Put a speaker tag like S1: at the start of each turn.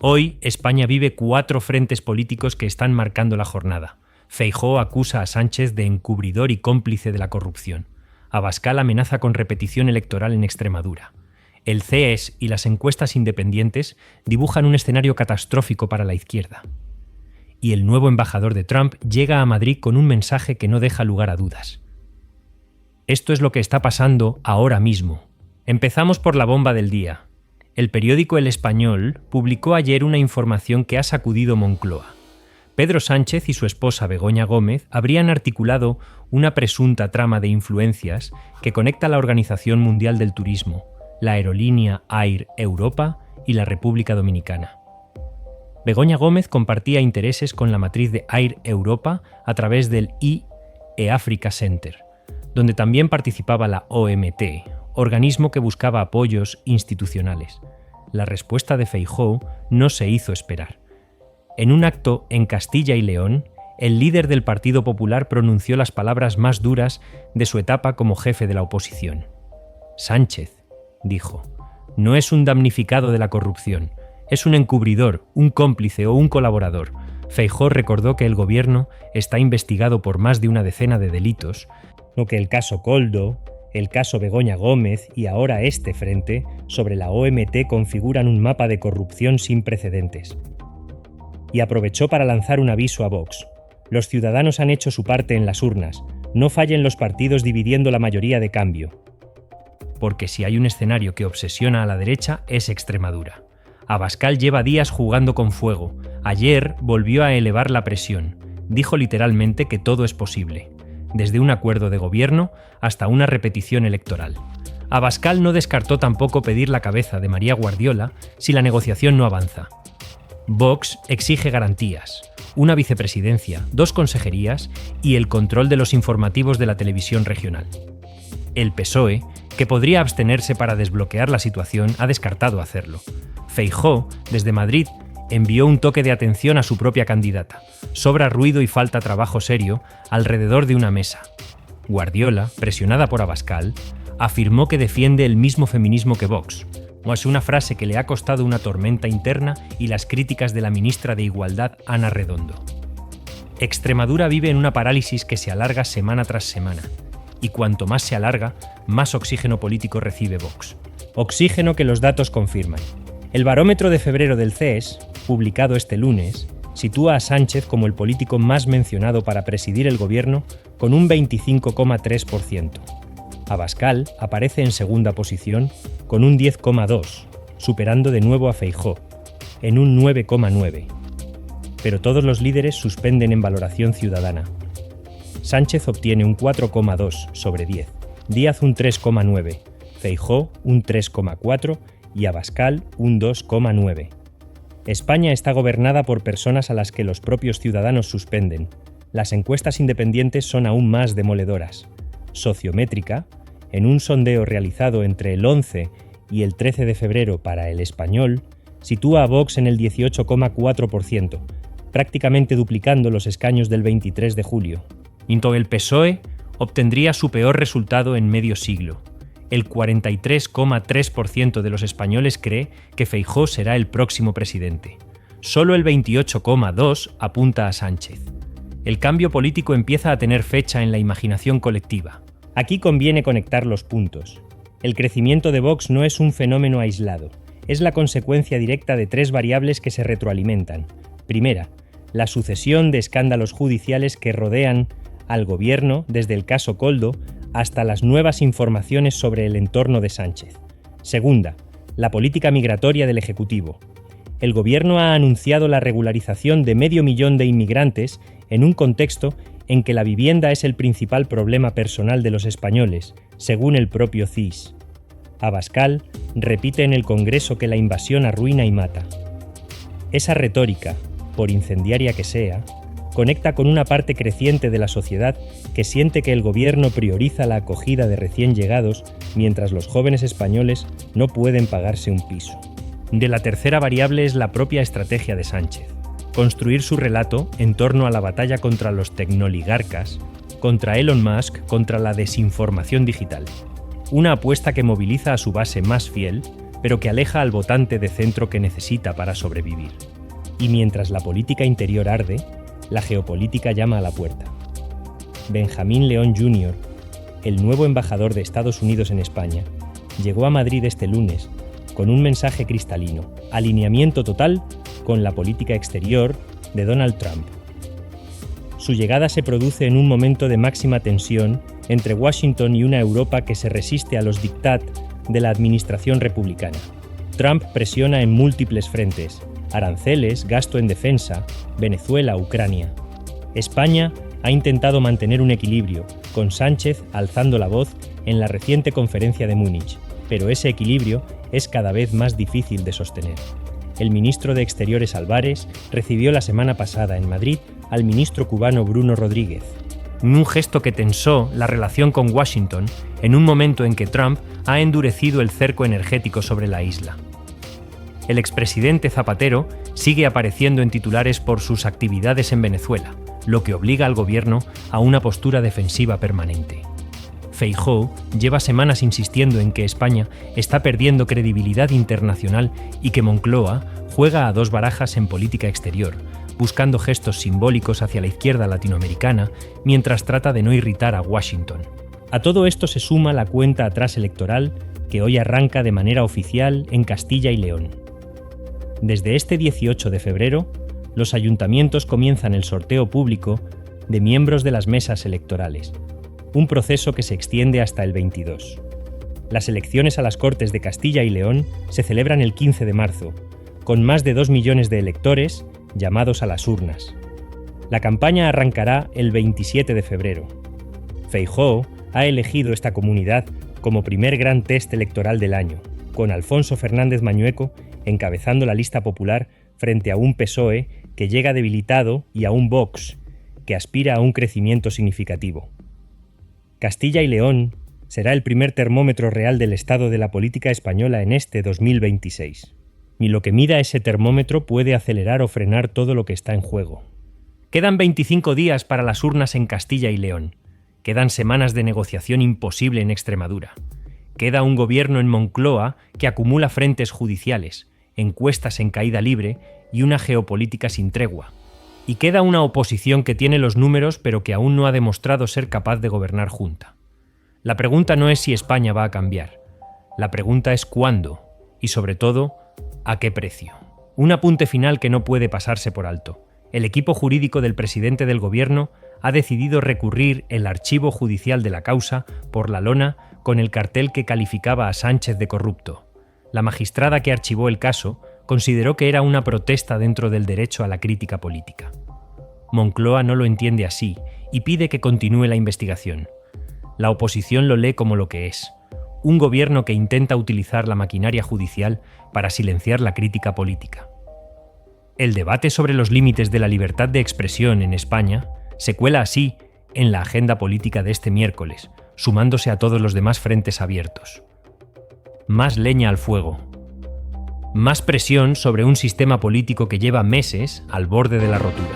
S1: Hoy, España vive 4 frentes políticos que están marcando la jornada. Feijóo acusa a Sánchez de encubridor y cómplice de la corrupción. Abascal amenaza con repetición electoral en Extremadura. El CES y las encuestas independientes dibujan un escenario catastrófico para la izquierda. Y el nuevo embajador de Trump llega a Madrid con un mensaje que no deja lugar a dudas. Esto es lo que está pasando ahora mismo. Empezamos por la bomba del día. El periódico El Español publicó ayer una información que ha sacudido Moncloa. Pedro Sánchez y su esposa Begoña Gómez habrían articulado una presunta trama de influencias que conecta la Organización Mundial del Turismo, la aerolínea Air Europa y la República Dominicana. Begoña Gómez compartía intereses con la matriz de Air Europa a través del e-Africa Center, donde también participaba la OMT, organismo que buscaba apoyos institucionales. La respuesta de Feijóo no se hizo esperar. En un acto en Castilla y León, el líder del Partido Popular pronunció las palabras más duras de su etapa como jefe de la oposición. Sánchez, dijo, no es un damnificado de la corrupción, es un encubridor, un cómplice o un colaborador. Feijóo recordó que el gobierno está investigado por más de una decena de delitos, lo que el caso Koldo, el caso Begoña Gómez y ahora este frente sobre la OMT configuran un mapa de corrupción sin precedentes. Y aprovechó para lanzar un aviso a Vox. Los ciudadanos han hecho su parte en las urnas, no fallen los partidos dividiendo la mayoría de cambio. Porque si hay un escenario que obsesiona a la derecha es Extremadura. Abascal lleva días jugando con fuego. Ayer volvió a elevar la presión. Dijo literalmente que todo es posible, desde un acuerdo de gobierno hasta una repetición electoral. Abascal no descartó tampoco pedir la cabeza de María Guardiola si la negociación no avanza. Vox exige garantías, una vicepresidencia, 2 consejerías y el control de los informativos de la televisión regional. El PSOE, que podría abstenerse para desbloquear la situación, ha descartado hacerlo. Feijóo, desde Madrid, envió un toque de atención a su propia candidata. Sobra ruido y falta trabajo serio alrededor de una mesa. Guardiola, presionada por Abascal, afirmó que defiende el mismo feminismo que Vox. Es una frase que le ha costado una tormenta interna y las críticas de la ministra de Igualdad, Ana Redondo. Extremadura vive en una parálisis que se alarga semana tras semana. Y cuanto más se alarga, más oxígeno político recibe Vox. Oxígeno que los datos confirman. El barómetro de febrero del CES, publicado este lunes, sitúa a Sánchez como el político más mencionado para presidir el gobierno con un 25,3%. Abascal aparece en segunda posición con un 10,2%, superando de nuevo a Feijóo, en un 9,9%. Pero todos los líderes suspenden en valoración ciudadana. Sánchez obtiene un 4,2 sobre 10, Díaz un 3,9, Feijóo un 3,4 y Abascal un 2,9. España está gobernada por personas a las que los propios ciudadanos suspenden. Las encuestas independientes son aún más demoledoras. Sociométrica, en un sondeo realizado entre el 11 y el 13 de febrero para El Español, sitúa a Vox en el 18,4%, prácticamente duplicando los escaños del 23 de julio. El PSOE obtendría su peor resultado en medio siglo. El 43,3% de los españoles cree que Feijóo será el próximo presidente. Solo el 28,2% apunta a Sánchez. El cambio político empieza a tener fecha en la imaginación colectiva. Aquí conviene conectar los puntos. El crecimiento de Vox no es un fenómeno aislado, es la consecuencia directa de 3 variables que se retroalimentan. Primera, la sucesión de escándalos judiciales que rodean al gobierno desde el caso Koldo hasta las nuevas informaciones sobre el entorno de Sánchez. Segunda, la política migratoria del Ejecutivo. El gobierno ha anunciado la regularización de 500.000 de inmigrantes en un contexto en que la vivienda es el principal problema personal de los españoles, según el propio CIS. Abascal repite en el Congreso que la invasión arruina y mata. Esa retórica, por incendiaria que sea, conecta con una parte creciente de la sociedad que siente que el gobierno prioriza la acogida de recién llegados mientras los jóvenes españoles no pueden pagarse un piso. De la tercera variable es la propia estrategia de Sánchez. Construir su relato en torno a la batalla contra los tecnoligarcas, contra Elon Musk, contra la desinformación digital. Una apuesta que moviliza a su base más fiel, pero que aleja al votante de centro que necesita para sobrevivir. Y mientras la política interior arde, la geopolítica llama a la puerta. Benjamín León Jr., el nuevo embajador de Estados Unidos en España, llegó a Madrid este lunes con un mensaje cristalino: alineamiento total con la política exterior de Donald Trump. Su llegada se produce en un momento de máxima tensión entre Washington y una Europa que se resiste a los diktat de la administración republicana. Trump presiona en múltiples frentes: aranceles, gasto en defensa, Venezuela, Ucrania. España ha intentado mantener un equilibrio, con Sánchez alzando la voz en la reciente conferencia de Múnich, pero ese equilibrio es cada vez más difícil de sostener. El ministro de Exteriores Álvarez recibió la semana pasada en Madrid al ministro cubano Bruno Rodríguez, en un gesto que tensó la relación con Washington en un momento en que Trump ha endurecido el cerco energético sobre la isla. El expresidente Zapatero sigue apareciendo en titulares por sus actividades en Venezuela, lo que obliga al gobierno a una postura defensiva permanente. Feijóo lleva semanas insistiendo en que España está perdiendo credibilidad internacional y que Moncloa juega a dos barajas en política exterior, buscando gestos simbólicos hacia la izquierda latinoamericana mientras trata de no irritar a Washington. A todo esto se suma la cuenta atrás electoral que hoy arranca de manera oficial en Castilla y León. Desde este 18 de febrero, los ayuntamientos comienzan el sorteo público de miembros de las mesas electorales, un proceso que se extiende hasta el 22. Las elecciones a las Cortes de Castilla y León se celebran el 15 de marzo, con más de 2 millones de electores llamados a las urnas. La campaña arrancará el 27 de febrero. Feijóo ha elegido esta comunidad como primer gran test electoral del año, con Alfonso Fernández Mañueco encabezando la lista popular frente a un PSOE que llega debilitado y a un Vox que aspira a un crecimiento significativo. Castilla y León será el primer termómetro real del estado de la política española en este 2026. Ni lo que mida ese termómetro puede acelerar o frenar todo lo que está en juego. Quedan 25 días para las urnas en Castilla y León. Quedan semanas de negociación imposible en Extremadura. Queda un gobierno en Moncloa que acumula frentes judiciales, encuestas en caída libre y una geopolítica sin tregua. Y queda una oposición que tiene los números pero que aún no ha demostrado ser capaz de gobernar junta. La pregunta no es si España va a cambiar. La pregunta es cuándo y, sobre todo, a qué precio. Un apunte final que no puede pasarse por alto. El equipo jurídico del presidente del gobierno ha decidido recurrir el archivo judicial de la causa por la lona con el cartel que calificaba a Sánchez de corrupto. La magistrada que archivó el caso consideró que era una protesta dentro del derecho a la crítica política. Moncloa no lo entiende así y pide que continúe la investigación. La oposición lo lee como lo que es: un gobierno que intenta utilizar la maquinaria judicial para silenciar la crítica política. El debate sobre los límites de la libertad de expresión en España se cuela así en la agenda política de este miércoles, sumándose a todos los demás frentes abiertos. Más leña al fuego. Más presión sobre un sistema político que lleva meses al borde de la rotura.